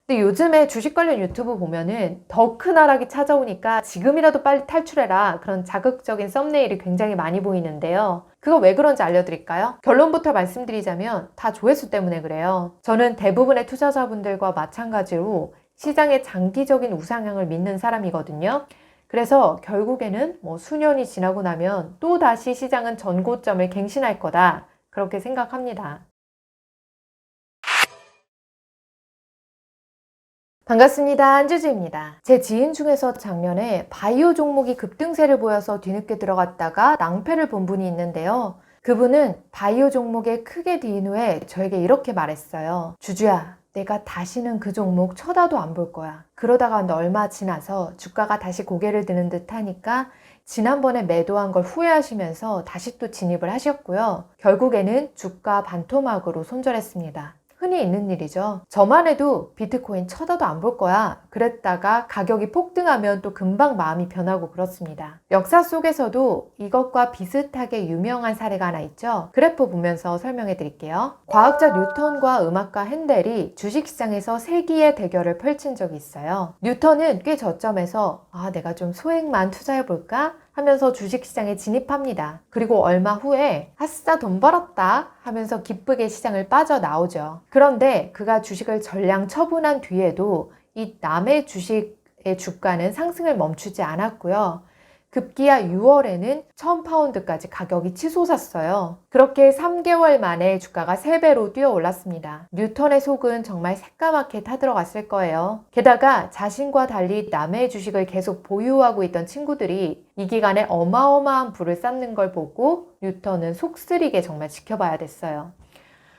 근데 요즘에 주식 관련 유튜브 보면은 더 큰 하락이 찾아오니까 지금이라도 빨리 탈출해라, 그런 자극적인 썸네일이 굉장히 많이 보이는데요. 그거 왜 그런지 알려드릴까요? 결론부터 말씀드리자면 다 조회수 때문에 그래요. 저는 대부분의 투자자분들과 마찬가지로 시장의 장기적인 우상향을 믿는 사람이거든요. 그래서 결국에는 수년이 지나고 나면 또 다시 시장은 전고점을 갱신할 거다, 그렇게 생각합니다. 반갑습니다. 한주주입니다. 제 지인 중에서 작년에 바이오 종목이 급등세를 보여서 뒤늦게 들어갔다가 낭패를 본 분이 있는데요. 그분은 바이오 종목에 크게 뒤인 후에 저에게 이렇게 말했어요. 주주야, 내가 다시는 그 종목 쳐다도 안 볼 거야. 그러다가 얼마 지나서 주가가 다시 고개를 드는 듯 하니까 지난번에 매도한 걸 후회하시면서 다시 또 진입을 하셨고요. 결국에는 주가 반토막으로 손절했습니다. 흔히 있는 일이죠. 저만 해도 비트코인 쳐다도 안 볼 거야 그랬다가 가격이 폭등하면 또 금방 마음이 변하고 그렇습니다. 역사 속에서도 이것과 비슷하게 유명한 사례가 하나 있죠. 그래프 보면서 설명해 드릴게요. 과학자 뉴턴과 음악가 핸델이 주식시장에서 세기의 대결을 펼친 적이 있어요. 뉴턴은 꽤 저점에서 내가 좀 소액만 투자해 볼까 하면서 주식시장에 진입합니다. 그리고 얼마 후에 아싸 돈 벌었다 하면서 기쁘게 시장을 빠져나오죠. 그런데 그가 주식을 전량 처분한 뒤에도 이 남의 주식의 주가는 상승을 멈추지 않았고요. 급기야 6월에는 1000파운드까지 가격이 치솟았어요. 그렇게 3개월 만에 주가가 3배로 뛰어 올랐습니다. 뉴턴의 속은 정말 새까맣게 타들어갔을 거예요. 게다가 자신과 달리 남의 주식을 계속 보유하고 있던 친구들이 이 기간에 어마어마한 부를 쌓는 걸 보고 뉴턴은 속쓰리게 정말 지켜봐야 됐어요.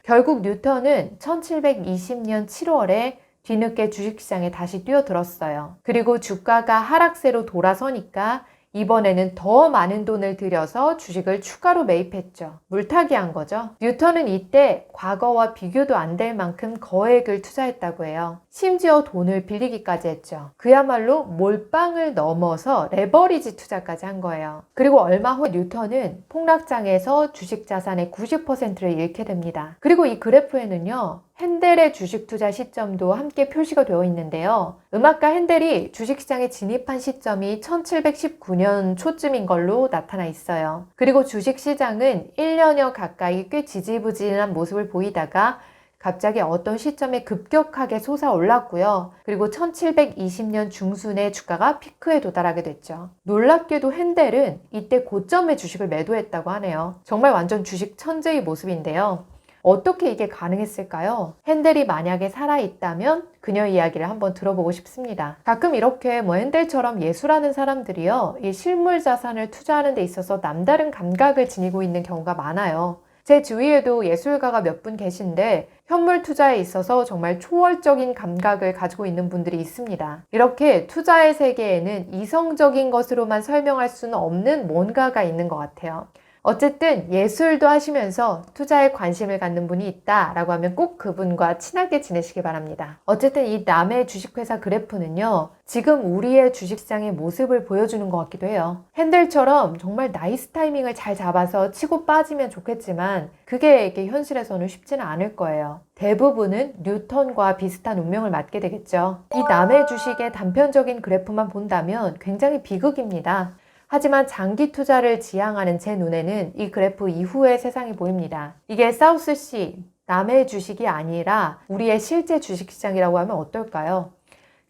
결국 뉴턴은 1720년 7월에 뒤늦게 주식시장에 다시 뛰어들었어요. 그리고 주가가 하락세로 돌아서니까 이번에는 더 많은 돈을 들여서 주식을 추가로 매입했죠. 물타기 한 거죠. 뉴턴은 이때 과거와 비교도 안 될 만큼 거액을 투자했다고 해요. 심지어 돈을 빌리기까지 했죠. 그야말로 몰빵을 넘어서 레버리지 투자까지 한 거예요. 그리고 얼마 후 뉴턴은 폭락장에서 주식 자산의 90%를 잃게 됩니다. 그리고 이 그래프에는요, 핸델의 주식 투자 시점도 함께 표시가 되어 있는데요. 음악가 핸델이 주식시장에 진입한 시점이 1719년 초쯤인 걸로 나타나 있어요. 그리고 주식시장은 1년여 가까이 꽤 지지부진한 모습을 보이다가 갑자기 어떤 시점에 급격하게 솟아올랐고요. 그리고 1720년 중순에 주가가 피크에 도달하게 됐죠. 놀랍게도 핸델은 이때 고점에 주식을 매도했다고 하네요. 정말 완전 주식 천재의 모습인데요. 어떻게 이게 가능했을까요? 핸델이 만약에 살아있다면 그녀의 이야기를 한번 들어보고 싶습니다. 가끔 이렇게 핸델처럼 예술하는 사람들이요, 이 실물 자산을 투자하는 데 있어서 남다른 감각을 지니고 있는 경우가 많아요. 제 주위에도 예술가가 몇 분 계신데 현물 투자에 있어서 정말 초월적인 감각을 가지고 있는 분들이 있습니다. 이렇게 투자의 세계에는 이성적인 것으로만 설명할 수는 없는 뭔가가 있는 것 같아요. 어쨌든 예술도 하시면서 투자에 관심을 갖는 분이 있다라고 하면 꼭 그분과 친하게 지내시기 바랍니다. 어쨌든 이 남의 주식회사 그래프는요, 지금 우리의 주식시장의 모습을 보여주는 것 같기도 해요. 핸델처럼 정말 나이스 타이밍을 잘 잡아서 치고 빠지면 좋겠지만 그게 이게 현실에서는 쉽지는 않을 거예요. 대부분은 뉴턴과 비슷한 운명을 맞게 되겠죠. 이 남의 주식의 단편적인 그래프만 본다면 굉장히 비극입니다. 하지만 장기 투자를 지향하는 제 눈에는 이 그래프 이후의 세상이 보입니다. 이게 사우스시, 남의 주식이 아니라 우리의 실제 주식시장이라고 하면 어떨까요?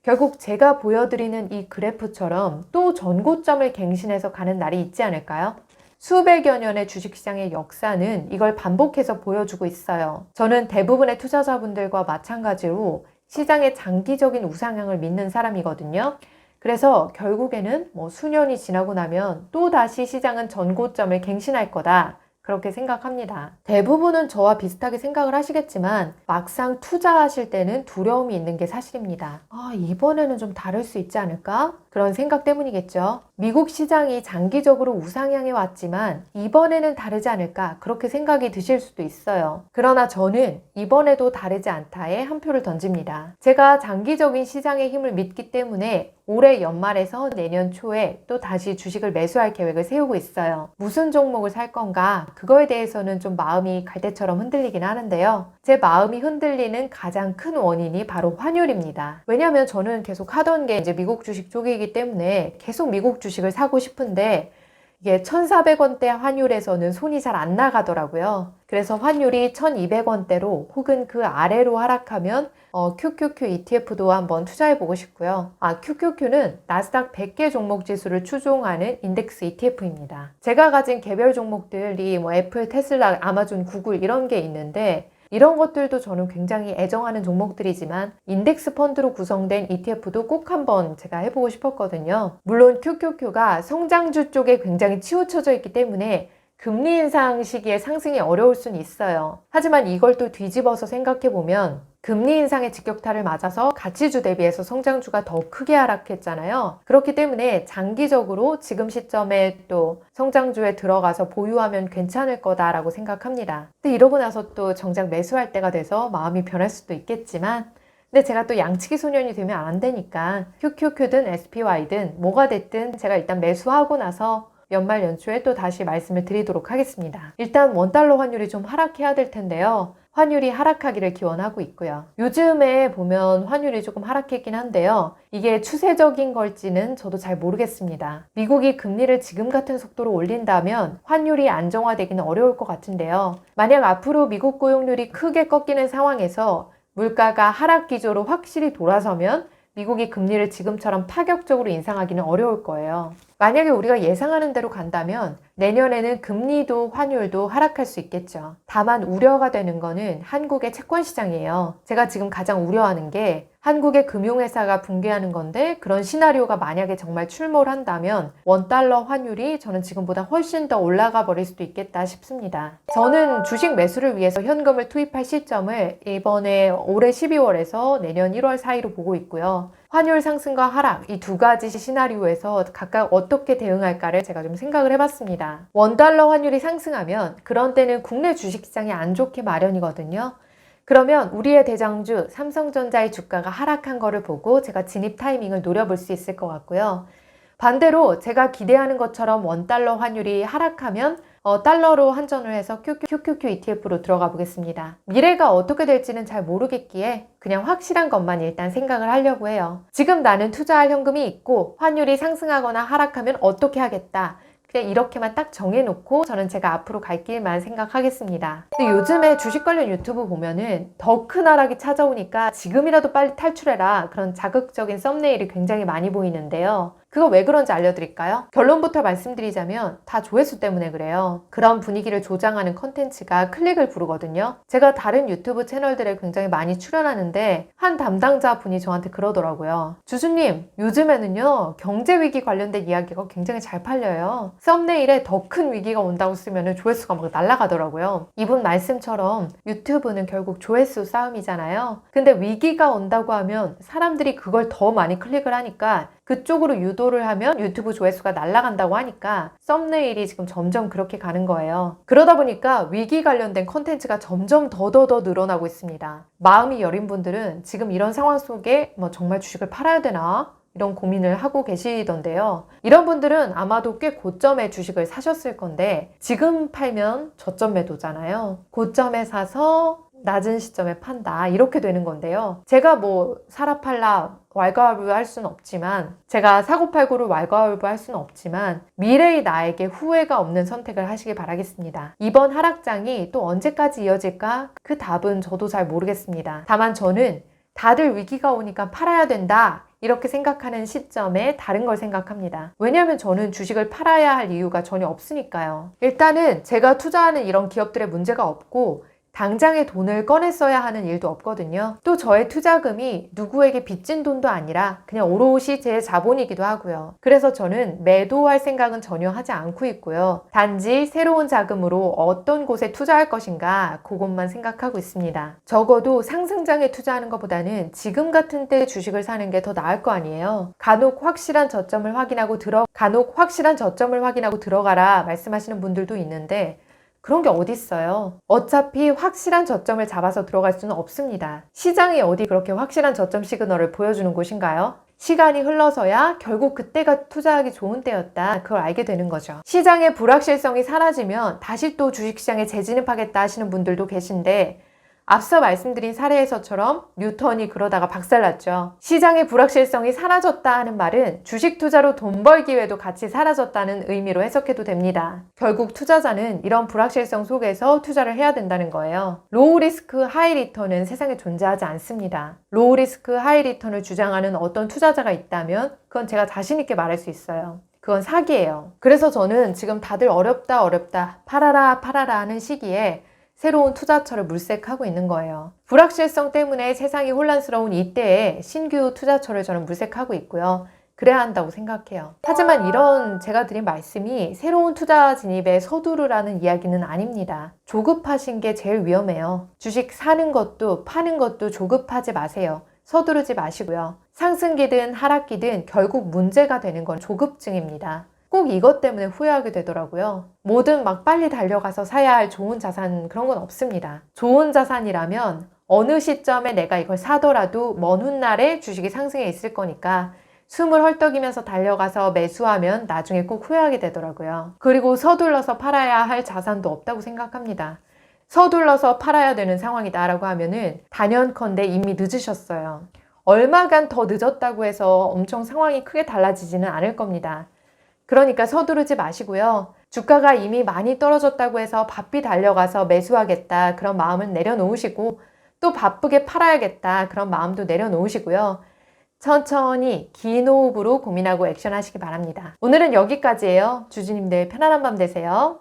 결국 제가 보여드리는 이 그래프처럼 또 전고점을 갱신해서 가는 날이 있지 않을까요? 수백여 년의 주식시장의 역사는 이걸 반복해서 보여주고 있어요. 저는 대부분의 투자자분들과 마찬가지로 시장의 장기적인 우상향을 믿는 사람이거든요. 그래서 결국에는 수년이 지나고 나면 또 다시 시장은 전고점을 갱신할 거다, 그렇게 생각합니다. 대부분은 저와 비슷하게 생각을 하시겠지만 막상 투자하실 때는 두려움이 있는 게 사실입니다. 이번에는 좀 다를 수 있지 않을까? 그런 생각 때문이겠죠. 미국 시장이 장기적으로 우상향해 왔지만 이번에는 다르지 않을까, 그렇게 생각이 드실 수도 있어요. 그러나 저는 이번에도 다르지 않다에 한 표를 던집니다. 제가 장기적인 시장의 힘을 믿기 때문에 올해 연말에서 내년 초에 또 다시 주식을 매수할 계획을 세우고 있어요. 무슨 종목을 살 건가? 그거에 대해서는 좀 마음이 갈대처럼 흔들리긴 하는데요. 제 마음이 흔들리는 가장 큰 원인이 바로 환율입니다. 왜냐하면 저는 계속 하던 게 이제 미국 주식 쪽이기 때문에 계속 미국 주식을 사고 싶은데 이게 1,400원대 환율에서는 손이 잘 안 나가더라고요. 그래서 환율이 1,200원대로 혹은 그 아래로 하락하면 QQQ ETF도 한번 투자해보고 싶고요. QQQ는 나스닥 100개 종목 지수를 추종하는 인덱스 ETF입니다. 제가 가진 개별 종목들이 뭐 애플, 테슬라, 아마존, 구글 이런 게 있는데 이런 것들도 저는 굉장히 애정하는 종목들이지만 인덱스 펀드로 구성된 ETF도 꼭 한번 제가 해보고 싶었거든요. 물론 QQQ가 성장주 쪽에 굉장히 치우쳐져 있기 때문에 금리 인상 시기에 상승이 어려울 수는 있어요. 하지만 이걸 또 뒤집어서 생각해보면 금리 인상의 직격탄을 맞아서 가치주 대비해서 성장주가 더 크게 하락했잖아요. 그렇기 때문에 장기적으로 지금 시점에 또 성장주에 들어가서 보유하면 괜찮을 거다라고 생각합니다. 근데 이러고 나서 또 정작 매수할 때가 돼서 마음이 변할 수도 있겠지만 근데 제가 또 양치기 소년이 되면 안 되니까 QQQ든 SPY든 뭐가 됐든 제가 일단 매수하고 나서 연말 연초에 또 다시 말씀을 드리도록 하겠습니다. 일단 원달러 환율이 좀 하락해야 될 텐데요. 환율이 하락하기를 기원하고 있고요. 요즘에 보면 환율이 조금 하락했긴 한데요. 이게 추세적인 걸지는 저도 잘 모르겠습니다. 미국이 금리를 지금 같은 속도로 올린다면 환율이 안정화되기는 어려울 것 같은데요. 만약 앞으로 미국 고용률이 크게 꺾이는 상황에서 물가가 하락 기조로 확실히 돌아서면 미국이 금리를 지금처럼 파격적으로 인상하기는 어려울 거예요. 만약에 우리가 예상하는 대로 간다면 내년에는 금리도 환율도 하락할 수 있겠죠. 다만 우려가 되는 거는 한국의 채권 시장이에요. 제가 지금 가장 우려하는 게 한국의 금융회사가 붕괴하는 건데 그런 시나리오가 만약에 정말 출몰 한다면 원달러 환율이 저는 지금보다 훨씬 더 올라가 버릴 수도 있겠다 싶습니다. 저는 주식 매수를 위해서 현금을 투입할 시점을 이번에 올해 12월에서 내년 1월 사이로 보고 있고요. 환율 상승과 하락 이 두 가지 시나리오에서 각각 어떻게 대응할까를 제가 좀 생각을 해봤습니다. 원달러 환율이 상승하면 그런 때는 국내 주식시장이 안 좋게 마련이거든요. 그러면 우리의 대장주 삼성전자의 주가가 하락한 거를 보고 제가 진입 타이밍을 노려볼 수 있을 것 같고요. 반대로 제가 기대하는 것처럼 원달러 환율이 하락하면 달러로 환전을 해서 QQQ ETF로 들어가 보겠습니다. 미래가 어떻게 될지는 잘 모르겠기에 그냥 확실한 것만 일단 생각을 하려고 해요. 지금 나는 투자할 현금이 있고 환율이 상승하거나 하락하면 어떻게 하겠다. 그냥 이렇게만 딱 정해놓고 저는 제가 앞으로 갈 길만 생각하겠습니다. 근데 요즘에 주식 관련 유튜브 보면은 더 큰 하락이 찾아오니까 지금이라도 빨리 탈출해라 그런 자극적인 썸네일이 굉장히 많이 보이는데요. 그거 왜 그런지 알려드릴까요? 결론부터 말씀드리자면 다 조회수 때문에 그래요. 그런 분위기를 조장하는 컨텐츠가 클릭을 부르거든요. 제가 다른 유튜브 채널들에 굉장히 많이 출연하는데 한 담당자 분이 저한테 그러더라고요. 주주님, 요즘에는요 경제위기 관련된 이야기가 굉장히 잘 팔려요. 썸네일에 더 큰 위기가 온다고 쓰면 조회수가 막 날아가더라고요. 이분 말씀처럼 유튜브는 결국 조회수 싸움이잖아요. 근데 위기가 온다고 하면 사람들이 그걸 더 많이 클릭을 하니까 그쪽으로 유도를 하면 유튜브 조회수가 날아간다고 하니까 썸네일이 지금 점점 그렇게 가는 거예요. 그러다 보니까 위기 관련된 컨텐츠가 점점 더 늘어나고 있습니다. 마음이 여린 분들은 지금 이런 상황 속에 정말 주식을 팔아야 되나? 이런 고민을 하고 계시던데요. 이런 분들은 아마도 꽤 고점에 주식을 사셨을 건데 지금 팔면 저점 매도잖아요. 고점에 사서 낮은 시점에 판다 이렇게 되는 건데요. 제가 사라 팔라 왈가왈부할 수는 없지만 제가 사고팔고를 왈가왈부할 수는 없지만 미래의 나에게 후회가 없는 선택을 하시길 바라겠습니다. 이번 하락장이 또 언제까지 이어질까? 그 답은 저도 잘 모르겠습니다. 다만 저는 다들 위기가 오니까 팔아야 된다 이렇게 생각하는 시점에 다른 걸 생각합니다. 왜냐하면 저는 주식을 팔아야 할 이유가 전혀 없으니까요. 일단은 제가 투자하는 이런 기업들의 문제가 없고 당장에 돈을 꺼내 써야 하는 일도 없거든요. 또 저의 투자금이 누구에게 빚진 돈도 아니라 그냥 오롯이 제 자본이기도 하고요. 그래서 저는 매도할 생각은 전혀 하지 않고 있고요. 단지 새로운 자금으로 어떤 곳에 투자할 것인가 그것만 생각하고 있습니다. 적어도 상승장에 투자하는 것보다는 지금 같은 때 주식을 사는 게 더 나을 거 아니에요. 간혹 확실한 저점을 확인하고 들어가라 말씀하시는 분들도 있는데 그런 게 어디 있어요. 어차피 확실한 저점을 잡아서 들어갈 수는 없습니다. 시장이 어디 그렇게 확실한 저점 시그널을 보여주는 곳인가요? 시간이 흘러서야 결국 그때가 투자하기 좋은 때였다. 그걸 알게 되는 거죠. 시장의 불확실성이 사라지면 다시 또 주식시장에 재진입하겠다 하시는 분들도 계신데 앞서 말씀드린 사례에서처럼 뉴턴이 그러다가 박살났죠. 시장의 불확실성이 사라졌다 하는 말은 주식 투자로 돈 벌 기회도 같이 사라졌다는 의미로 해석해도 됩니다. 결국 투자자는 이런 불확실성 속에서 투자를 해야 된다는 거예요. 로우 리스크 하이 리턴은 세상에 존재하지 않습니다. 로우 리스크 하이 리턴을 주장하는 어떤 투자자가 있다면 그건 제가 자신 있게 말할 수 있어요. 그건 사기예요. 그래서 저는 지금 다들 어렵다 팔아라 하는 시기에 새로운 투자처를 물색하고 있는 거예요. 불확실성 때문에 세상이 혼란스러운 이때에 신규 투자처를 저는 물색하고 있고요. 그래야 한다고 생각해요. 하지만 이런 제가 드린 말씀이 새로운 투자 진입에 서두르라는 이야기는 아닙니다. 조급하신 게 제일 위험해요. 주식 사는 것도 파는 것도 조급하지 마세요. 서두르지 마시고요. 상승기든 하락기든 결국 문제가 되는 건 조급증입니다. 꼭 이것 때문에 후회하게 되더라고요. 뭐든 막 빨리 달려가서 사야 할 좋은 자산 그런 건 없습니다. 좋은 자산이라면 어느 시점에 내가 이걸 사더라도 먼 훗날에 주식이 상승해 있을 거니까 숨을 헐떡이면서 달려가서 매수하면 나중에 꼭 후회하게 되더라고요. 그리고 서둘러서 팔아야 할 자산도 없다고 생각합니다. 서둘러서 팔아야 되는 상황이다라고 하면은 단연컨대 이미 늦으셨어요. 얼마간 더 늦었다고 해서 엄청 상황이 크게 달라지지는 않을 겁니다. 그러니까 서두르지 마시고요. 주가가 이미 많이 떨어졌다고 해서 바삐 달려가서 매수하겠다 그런 마음은 내려놓으시고 또 바쁘게 팔아야겠다 그런 마음도 내려놓으시고요. 천천히 긴 호흡으로 고민하고 액션하시기 바랍니다. 오늘은 여기까지예요. 주주님들 편안한 밤 되세요.